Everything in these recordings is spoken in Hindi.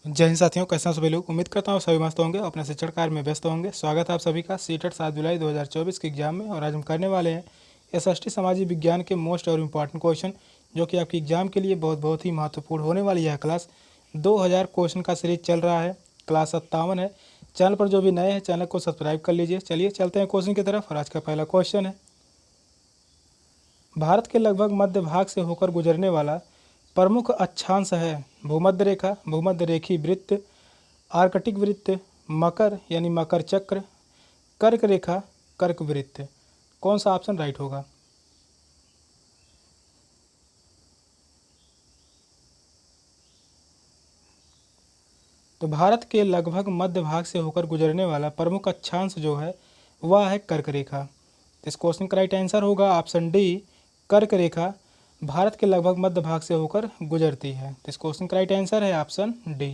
जय हिंद साथियों, कैसे हैं सभी लोग। उम्मीद करता हूँ सभी मस्त होंगे, अपने शिक्षण कार्य में व्यस्त होंगे। स्वागत है आप सभी का सीटेट 7 जुलाई 2024 के एग्जाम में। और आज हम करने वाले हैं एसएसटी सामाजिक विज्ञान के मोस्ट और इम्पॉर्टेंट क्वेश्चन, जो कि आपके एग्जाम के लिए बहुत ही महत्वपूर्ण होने वाली है। क्लास 2000 क्वेश्चन का सीरीज चल रहा है, क्लास 57 है। चैनल पर जो भी नए हैं चैनल को सब्सक्राइब कर लीजिए। चलिए चलते हैं क्वेश्चन की तरफ। और आज का पहला क्वेश्चन है, भारत के लगभग मध्य भाग से होकर गुजरने वाला प्रमुख अक्षांश है भूमध्य रेखा, भूमध्य रेखी वृत्त, आर्कटिक वृत्त, मकर यानी मकर चक्र, कर्क रेखा, कर्क वृत्त। कौन सा ऑप्शन राइट होगा। तो भारत के लगभग मध्य भाग से होकर गुजरने वाला प्रमुख अक्षांश जो है वह है कर्क रेखा। इस क्वेश्चन का राइट आंसर होगा ऑप्शन डी, कर्क रेखा भारत के लगभग मध्य भाग से होकर गुजरती है। तो इस क्वेश्चन का राइट आंसर है ऑप्शन डी।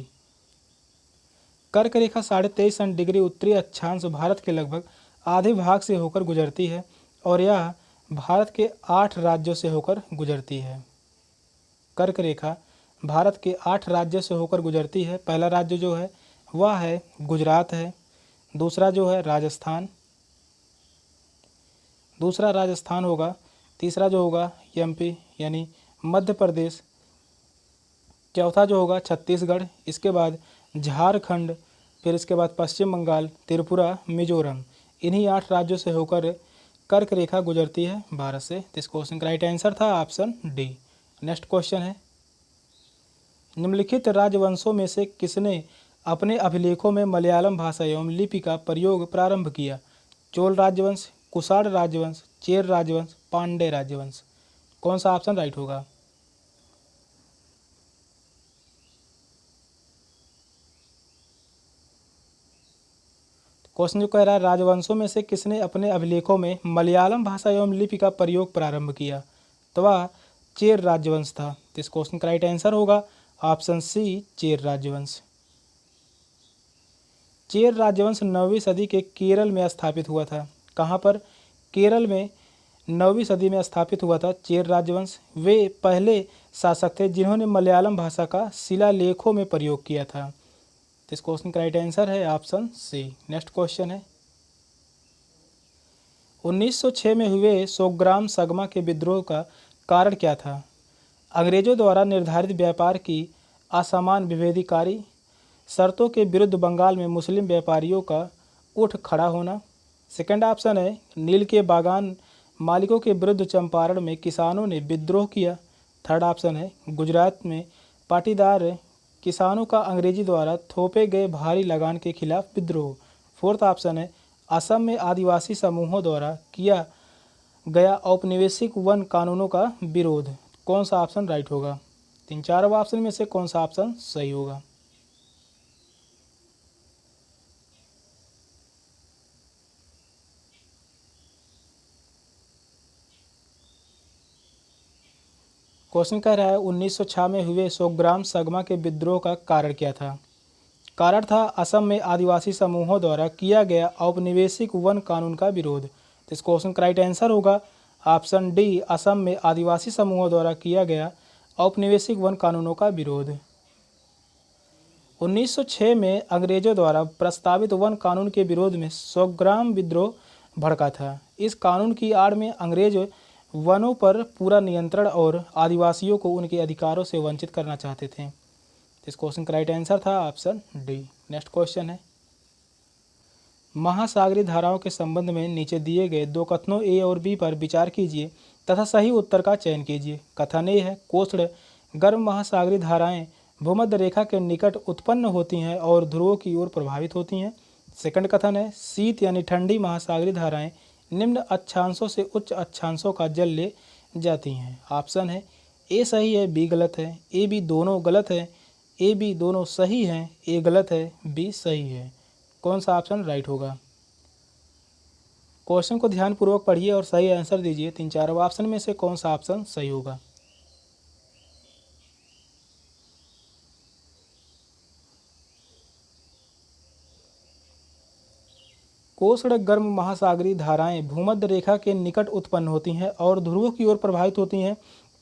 कर्क रेखा 23.5 डिग्री उत्तरी अक्षांश भारत के लगभग आधे भाग से होकर गुजरती है और यह भारत के 8 राज्यों से होकर गुजरती है। कर्क रेखा भारत के 8 राज्यों से होकर गुजरती है। पहला राज्य जो है वह है गुजरात है, दूसरा जो है राजस्थान, दूसरा राजस्थान होगा, तीसरा जो होगा एमपी यानी मध्य प्रदेश, चौथा जो होगा छत्तीसगढ़, इसके बाद झारखंड, फिर इसके बाद पश्चिम बंगाल, त्रिपुरा, मिजोरम। इन्हीं 8 राज्यों से होकर कर्क रेखा गुजरती है भारत से। इस क्वेश्चन का राइट आंसर था ऑप्शन डी। नेक्स्ट क्वेश्चन है, निम्नलिखित राजवंशों में से किसने अपने अभिलेखों में मलयालम भाषा एवं लिपि का प्रयोग प्रारंभ किया। चोल राजवंश, कुषाण राजवंश, चेर राजवंश, पांड्य राजवंश। कौन सा ऑप्शन राइट होगा। क्वेश्चन जो कह रहा है, राजवंशों में से किसने अपने अभिलेखों में मलयालम भाषा एवं लिपि का प्रयोग प्रारंभ किया, तो वह चेर राजवंश था। तो इस क्वेश्चन का राइट आंसर होगा ऑप्शन सी, चेर राजवंश। चेर राजवंश 9वीं सदी के केरल में स्थापित हुआ था। कहाँ पर। केरल में 9वीं सदी में स्थापित हुआ था चेर राजवंश। वे पहले शासक थे जिन्होंने मलयालम भाषा का शिलालेखों में प्रयोग किया था। तो इस क्वेश्चन का राइट आंसर है ऑप्शन सी। नेक्स्ट क्वेश्चन है, 1906 में हुए सोग्राम सगमा के विद्रोह का कारण क्या था। अंग्रेजों द्वारा निर्धारित व्यापार की असमान विभेदकारी शर्तों के विरुद्ध बंगाल में मुस्लिम व्यापारियों का उठ खड़ा होना। सेकंड ऑप्शन है, नील के बागान मालिकों के विरुद्ध चंपारण में किसानों ने विद्रोह किया। थर्ड ऑप्शन है, गुजरात में पाटीदार किसानों का अंग्रेजी द्वारा थोपे गए भारी लगान के खिलाफ विद्रोह। फोर्थ ऑप्शन है, असम में आदिवासी समूहों द्वारा किया गया औपनिवेशिक वन कानूनों का विरोध। कौन सा ऑप्शन राइट होगा। तीन चार ऑप्शन में से कौन सा ऑप्शन सही होगा। क्वेश्चन कह रहा है, 1906 में हुए सोग्राम सगमा के विद्रोह का कारण क्या था। कारण था असम में आदिवासी समूहों द्वारा किया गया औपनिवेशिक वन कानून का विरोध। तो इस क्वेश्चन का राइट आंसर होगा ऑप्शन डी, असम में आदिवासी समूहों द्वारा किया गया औपनिवेशिक वन कानूनों का विरोध। 1906 में अंग्रेजों द्वारा प्रस्तावित वन कानून के विरोध में सोग्राम विद्रोह भड़का था। इस कानून की आड़ में अंग्रेज वनों पर पूरा नियंत्रण और आदिवासियों को उनके अधिकारों से वंचित करना चाहते थे। इस क्वेश्चन का राइट आंसर था ऑप्शन डी। नेक्स्ट क्वेश्चन है, महासागरीय धाराओं के संबंध में नीचे दिए गए दो कथनों ए और बी पर विचार कीजिए तथा सही उत्तर का चयन कीजिए। कथन ए है, कोष्ण गर्म महासागरीय धाराएं भूमध्य रेखा के निकट उत्पन्न होती हैं और ध्रुवों की ओर प्रभावित होती हैं। सेकंड कथन है, शीत यानी ठंडी महासागरीय धाराएं निम्न अक्षांशों से उच्च अक्षांशों का जल ले जाती हैं। ऑप्शन है, ए सही है, बी गलत है, ए बी दोनों गलत है, ए बी दोनों सही हैं, ए गलत है, बी सही है। कौन सा ऑप्शन राइट होगा। क्वेश्चन को ध्यानपूर्वक पढ़िए और सही आंसर दीजिए। तीन चार ऑप्शन में से कौन सा ऑप्शन सही होगा। कोष्ण गर्म महासागरीय धाराएं भूमध्य रेखा के निकट उत्पन्न होती हैं और ध्रुवों की ओर प्रभावित होती हैं।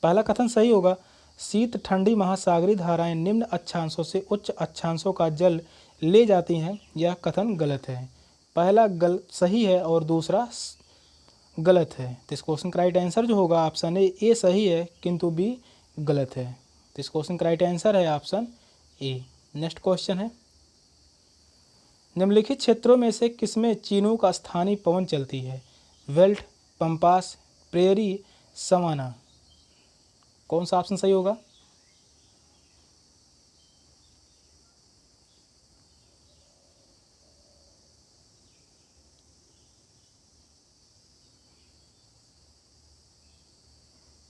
पहला कथन सही होगा। शीत ठंडी महासागरीय धाराएं निम्न अक्षांशों से उच्च अक्षांशों का जल ले जाती हैं, यह कथन गलत है। पहला सही है और दूसरा गलत है। तो इस क्वेश्चन का राइट आंसर जो होगा ऑप्शन ए सही है किंतु बी गलत है। तो इस क्वेश्चन का राइट आंसर है ऑप्शन ए। नेक्स्ट क्वेश्चन है, निम्नलिखित क्षेत्रों में से किसमें चीनूक स्थानीय पवन चलती है? Veld, pampas, prairie, savanna. कौन सा ऑप्शन सही होगा?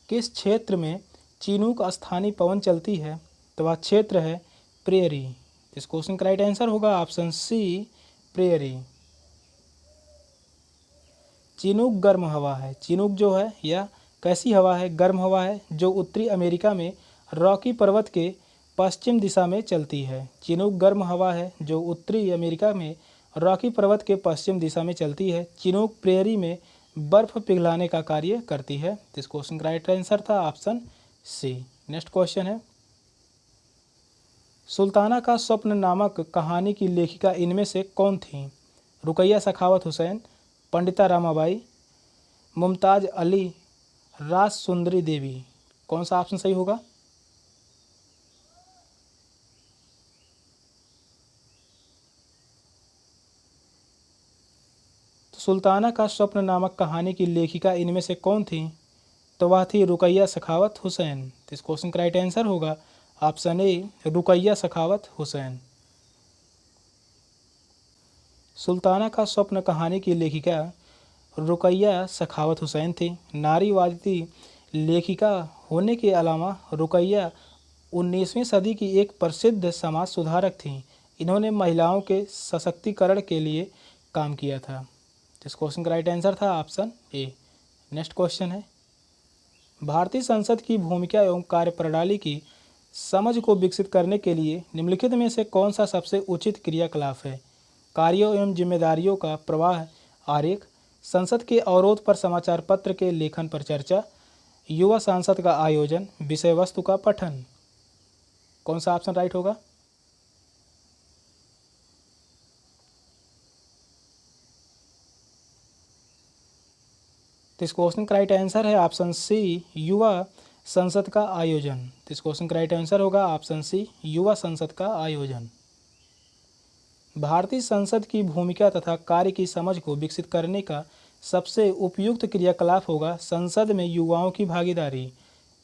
किस क्षेत्र में चीनूक स्थानीय पवन चलती है? तो वह क्षेत्र है प्रेयरी। इस क्वेश्चन का राइट आंसर होगा ऑप्शन सी प्रेयरी। चीनूक गर्म हवा है। चीनूक जो है यह कैसी हवा है? गर्म हवा है जो उत्तरी अमेरिका में रॉकी पर्वत के पश्चिम दिशा में चलती है। चीनूक गर्म हवा है जो उत्तरी अमेरिका में रॉकी पर्वत के पश्चिम दिशा में चलती है। चीनूक प्रेयरी में बर्फ पिघलाने का कार्य करती है। इस क्वेश्चन का राइट आंसर था ऑप्शन सी। नेक्स्ट क्वेश्चन है, सुल्ताना का स्वप्न नामक कहानी की लेखिका इनमें से कौन थी? रुकैया सखावत हुसैन, पंडिता रामाबाई, मुमताज अली, राज सुंदरी देवी। कौन सा ऑप्शन सही होगा? तो सुल्ताना का स्वप्न नामक कहानी की लेखिका इनमें से कौन थी? तो वह थी रुकैया सखावत हुसैन। तो इस क्वेश्चन का राइट आंसर होगा ऑप्शन ए रुकैया सखावत हुसैन। सुल्ताना का स्वप्न कहानी की लेखिका रुकैया सखावत हुसैन थी। नारीवादी लेखिका होने के अलावा रुकैया 19वीं सदी की एक प्रसिद्ध समाज सुधारक थीं। इन्होंने महिलाओं के सशक्तिकरण के लिए काम किया था। इस क्वेश्चन का राइट आंसर था ऑप्शन ए। नेक्स्ट क्वेश्चन है, भारतीय संसद की भूमिका एवं कार्यप्रणाली की समझ को विकसित करने के लिए निम्नलिखित में से कौन सा सबसे उचित क्रियाकलाप है? कार्यों एवं जिम्मेदारियों का प्रवाह आरेख, संसद के अवरोध पर समाचार पत्र के लेखन पर चर्चा, युवा सांसद का आयोजन, विषय वस्तु का पठन। कौन सा ऑप्शन राइट होगा? तो इस क्वेश्चन का राइट आंसर है ऑप्शन सी युवा संसद का आयोजन। तो इस क्वेश्चन का राइट आंसर होगा ऑप्शन सी युवा संसद का आयोजन। भारतीय संसद की भूमिका तथा कार्य की समझ को विकसित करने का सबसे उपयुक्त क्रियाकलाप होगा संसद में युवाओं की भागीदारी।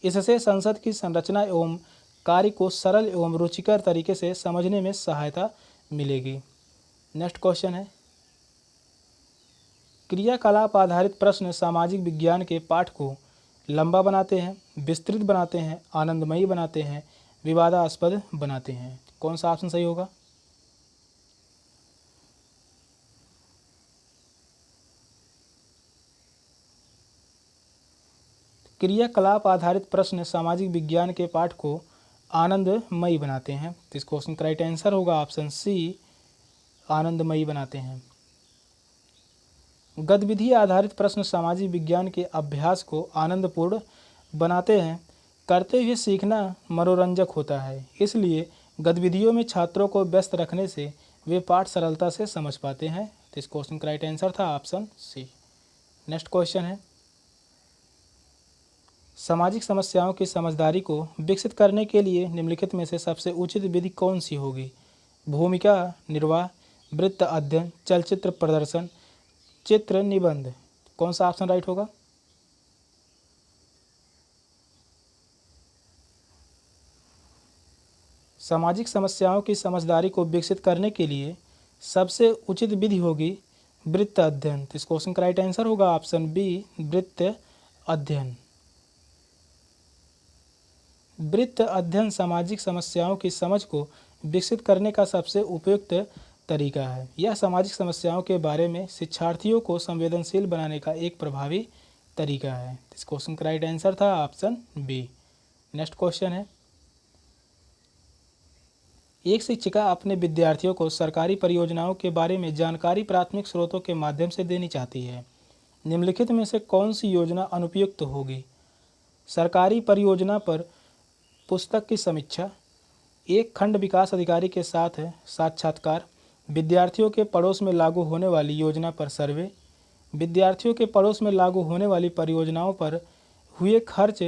इससे संसद की संरचना एवं कार्य को सरल एवं रुचिकर तरीके से समझने में सहायता मिलेगी। नेक्स्ट क्वेश्चन है, क्रियाकलाप आधारित प्रश्न सामाजिक विज्ञान के पाठ को लंबा बनाते हैं, विस्तृत बनाते हैं, आनंदमयी बनाते हैं, विवादास्पद बनाते हैं। कौन सा ऑप्शन सही होगा? क्रियाकलाप आधारित प्रश्न सामाजिक विज्ञान के पाठ को आनंदमयी बनाते हैं। तो इस क्वेश्चन का राइट आंसर होगा ऑप्शन सी आनंदमयी बनाते हैं। गतिविधि आधारित प्रश्न सामाजिक विज्ञान के अभ्यास को आनंदपूर्ण बनाते हैं। करते हुए सीखना मनोरंजक होता है, इसलिए गतिविधियों में छात्रों को व्यस्त रखने से वे पाठ सरलता से समझ पाते हैं। तो इस क्वेश्चन का राइट आंसर था ऑप्शन सी। नेक्स्ट क्वेश्चन है, सामाजिक समस्याओं की समझदारी को विकसित करने के लिए निम्नलिखित में से सबसे उचित विधि कौन सी होगी? भूमिका निर्वाह, वृत्त अध्ययन, चलचित्र प्रदर्शन, चित्र निबंध। कौन सा ऑप्शन राइट होगा? सामाजिक समस्याओं की समझदारी को विकसित करने के लिए सबसे उचित विधि होगी वृत्त अध्ययन। तो इस क्वेश्चन का राइट आंसर होगा ऑप्शन बी वृत्त अध्ययन। वृत्त अध्ययन सामाजिक समस्याओं की समझ को विकसित करने का सबसे उपयुक्त तरीका है। यह सामाजिक समस्याओं के बारे में शिक्षार्थियों को संवेदनशील बनाने का एक प्रभावी तरीका है। इस क्वेश्चन का राइट आंसर था ऑप्शन बी। नेक्स्ट क्वेश्चन है, एक शिक्षिका अपने विद्यार्थियों को सरकारी परियोजनाओं के बारे में जानकारी प्राथमिक स्रोतों के माध्यम से देनी चाहती है। निम्नलिखित में से कौन सी योजना अनुपयुक्त होगी? सरकारी परियोजना पर पुस्तक की समीक्षा, एक खंड विकास अधिकारी के साथ साक्षात्कार, विद्यार्थियों के पड़ोस में लागू होने वाली योजना पर सर्वे, विद्यार्थियों के पड़ोस में लागू होने वाली परियोजनाओं पर हुए खर्च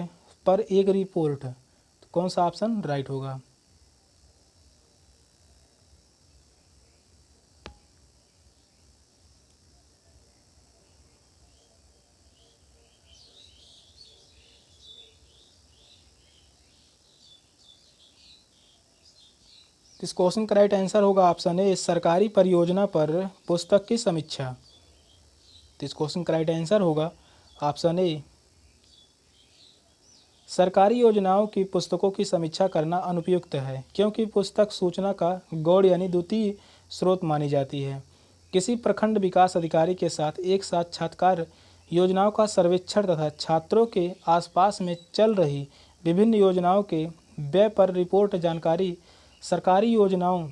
पर एक रिपोर्ट। तो कौन सा ऑप्शन राइट होगा? इस क्वेश्चन का राइट आंसर होगा ऑप्शन ए, सरकारी परियोजना पर पुस्तक की समीक्षा। तो इस क्वेश्चन का राइट आंसर होगा ऑप्शन ए, सरकारी योजनाओं की पुस्तकों की समीक्षा करना अनुपयुक्त है, क्योंकि पुस्तक सूचना का गौड़ यानी द्वितीय स्रोत मानी जाती है। किसी प्रखंड विकास अधिकारी के साथ एक साक्षात्कार योजनाओं का सर्वेक्षण तथा छात्रों के आसपास में चल रही विभिन्न योजनाओं के व्यय पर रिपोर्ट जानकारी सरकारी योजनाओं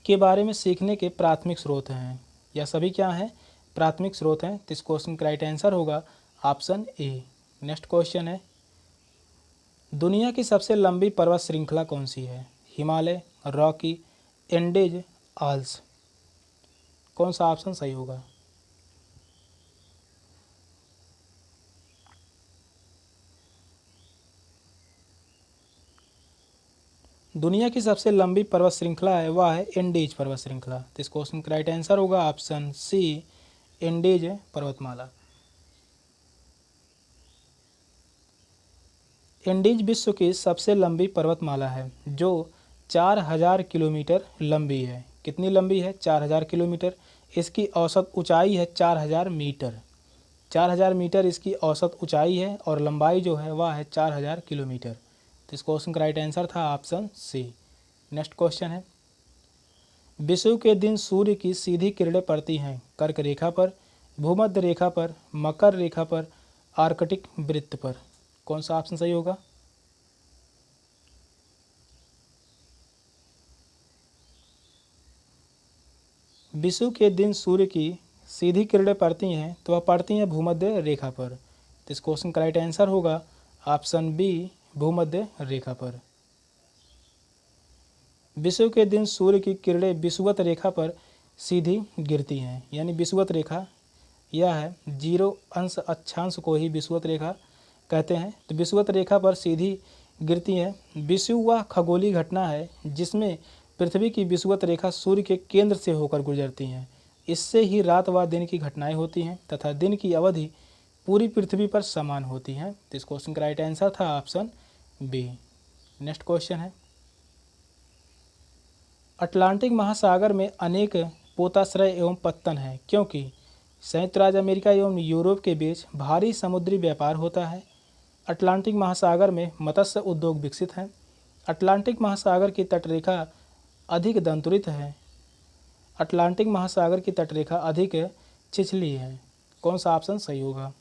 के बारे में सीखने के प्राथमिक स्रोत हैं। यह सभी क्या हैं? प्राथमिक स्रोत हैं। तो इस क्वेश्चन का राइट आंसर होगा ऑप्शन ए। नेक्स्ट क्वेश्चन है, दुनिया की सबसे लंबी पर्वत श्रृंखला कौन सी है? हिमालय, रॉकी, एंडेज, आल्स। कौन सा ऑप्शन सही होगा? दुनिया की सबसे लंबी पर्वत श्रृंखला है वह है एंडेज पर्वत श्रृंखला। तो इस क्वेश्चन का राइट आंसर होगा ऑप्शन सी, एंडेज पर्वतमाला। एंडीज विश्व की सबसे लंबी पर्वतमाला है जो 4000 किलोमीटर लंबी है। कितनी लंबी है? 4000 किलोमीटर। इसकी औसत ऊंचाई है 4000 मीटर। 4000 मीटर इसकी औसत ऊंचाई है और लंबाई जो है वह है 4000 किलोमीटर। तो इस क्वेश्चन का राइट आंसर था ऑप्शन सी। नेक्स्ट क्वेश्चन है, विषुव के दिन सूर्य की सीधी किरणें पड़ती हैं कर्क रेखा पर, भूमध्य रेखा पर, मकर रेखा पर, आर्कटिक वृत्त पर। कौन सा ऑप्शन सही होगा? विषुव के दिन सूर्य की सीधी किरणें पड़ती हैं तो वह पड़ती हैं भूमध्य रेखा पर। तो इस क्वेश्चन का राइट आंसर होगा ऑप्शन बी, भूमध्य रेखा पर। विषुव के दिन सूर्य की किरणें विषुवत रेखा पर सीधी गिरती हैं, यानी विषुवत रेखा यह है 0 अंश अक्षांश को ही विषुवत रेखा कहते हैं। तो विषुवत रेखा पर सीधी गिरती हैं। विषुव वह खगोलीय घटना है जिसमें पृथ्वी की विषुवत रेखा सूर्य के केंद्र से होकर गुजरती हैं। इससे ही रात व दिन की घटनाएं होती हैं तथा दिन की अवधि पूरी पृथ्वी पर समान होती हैं। तो इस क्वेश्चन का राइट आंसर था ऑप्शन बी। नेक्स्ट क्वेश्चन है, अटलांटिक महासागर में अनेक पोताश्रय एवं पत्तन हैं क्योंकि संयुक्त राज्य अमेरिका एवं यूरोप के बीच भारी समुद्री व्यापार होता है। अटलांटिक महासागर में मत्स्य उद्योग विकसित हैं। अटलांटिक महासागर की तटरेखा अधिक दंतुरित है। अटलांटिक महासागर की तटरेखा अधिक छिछली है। कौन सा ऑप्शन सही होगा?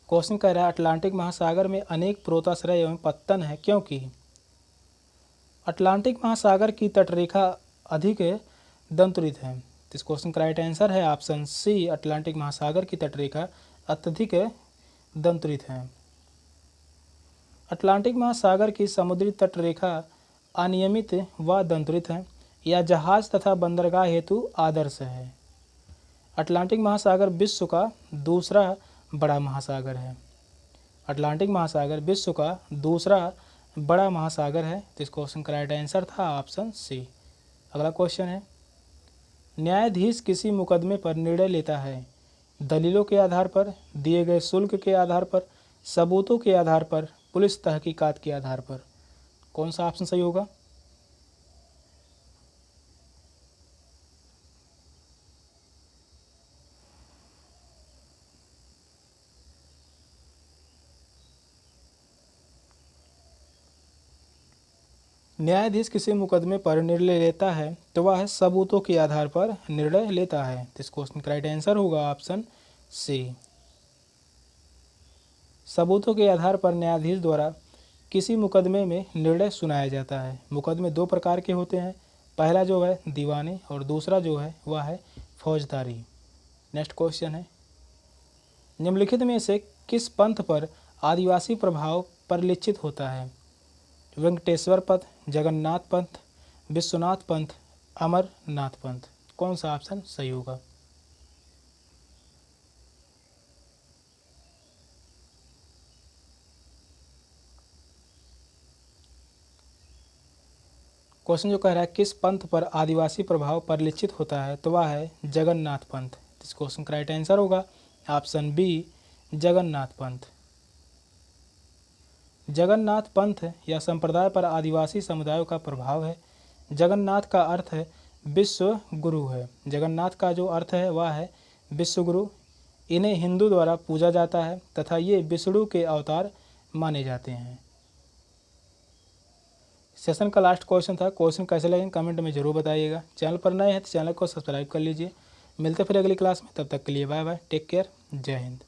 क्वेश्चन कह रहा है अटलांटिक महासागर में अनेक पोताश्रय एवं पत्तन है क्योंकि अटलांटिक महासागर की तटरेखा अधिक दंतुरित है। तो इस क्वेश्चन का राइट आंसर है ऑप्शन सी, अटलांटिक महासागर की तटरेखा अत्यधिक दंतुरित है। अटलांटिक महासागर की समुद्री तटरेखा अनियमित व दंतुरित है। यह जहाज तथा बंदरगाह हेतु आदर्श है। अटलांटिक महासागर विश्व का दूसरा बड़ा महासागर है। अटलांटिक महासागर विश्व का दूसरा बड़ा महासागर है। तो इस क्वेश्चन का राइट आंसर था ऑप्शन सी। अगला क्वेश्चन है, न्यायाधीश किसी मुकदमे पर निर्णय लेता है दलीलों के आधार पर, दिए गए शुल्क के आधार पर, सबूतों के आधार पर, पुलिस तहकीकात के आधार पर। कौन सा ऑप्शन सही होगा? न्यायाधीश किसी मुकदमे पर निर्णय लेता है तो वह सबूतों के आधार पर निर्णय लेता है। तो इस क्वेश्चन का राइट आंसर होगा ऑप्शन सी। सबूतों के आधार पर न्यायाधीश द्वारा किसी मुकदमे में निर्णय सुनाया जाता है। मुकदमे दो प्रकार के होते हैं, पहला जो है दीवानी और दूसरा जो है वह है फौजदारी। नेक्स्ट क्वेश्चन है, निम्नलिखित में से किस पंथ पर आदिवासी प्रभाव परिलक्षित होता है? वेंकटेश्वर पथ, जगन्नाथ पंथ, विश्वनाथ पंथ, अमरनाथ पंथ। कौन सा ऑप्शन सही होगा? क्वेश्चन जो कह रहा है किस पंथ पर आदिवासी प्रभाव परिलक्षित होता है, तो वह है जगन्नाथ पंथ। इस क्वेश्चन का राइट आंसर होगा ऑप्शन बी, जगन्नाथ पंथ। जगन्नाथ पंथ या संप्रदाय पर आदिवासी समुदायों का प्रभाव है। जगन्नाथ का अर्थ है विश्व गुरु है। जगन्नाथ का जो अर्थ है वह है विश्व गुरु। इन्हें हिंदू द्वारा पूजा जाता है तथा ये विष्णु के अवतार माने जाते हैं। सेशन का लास्ट क्वेश्चन था। क्वेश्चन कैसे लगे कमेंट में जरूर बताइएगा। चैनल पर नए हैं तो चैनल को सब्सक्राइब कर लीजिए। मिलते फिर अगली क्लास में, तब तक के लिए बाय बाय, टेक केयर, जय हिंद।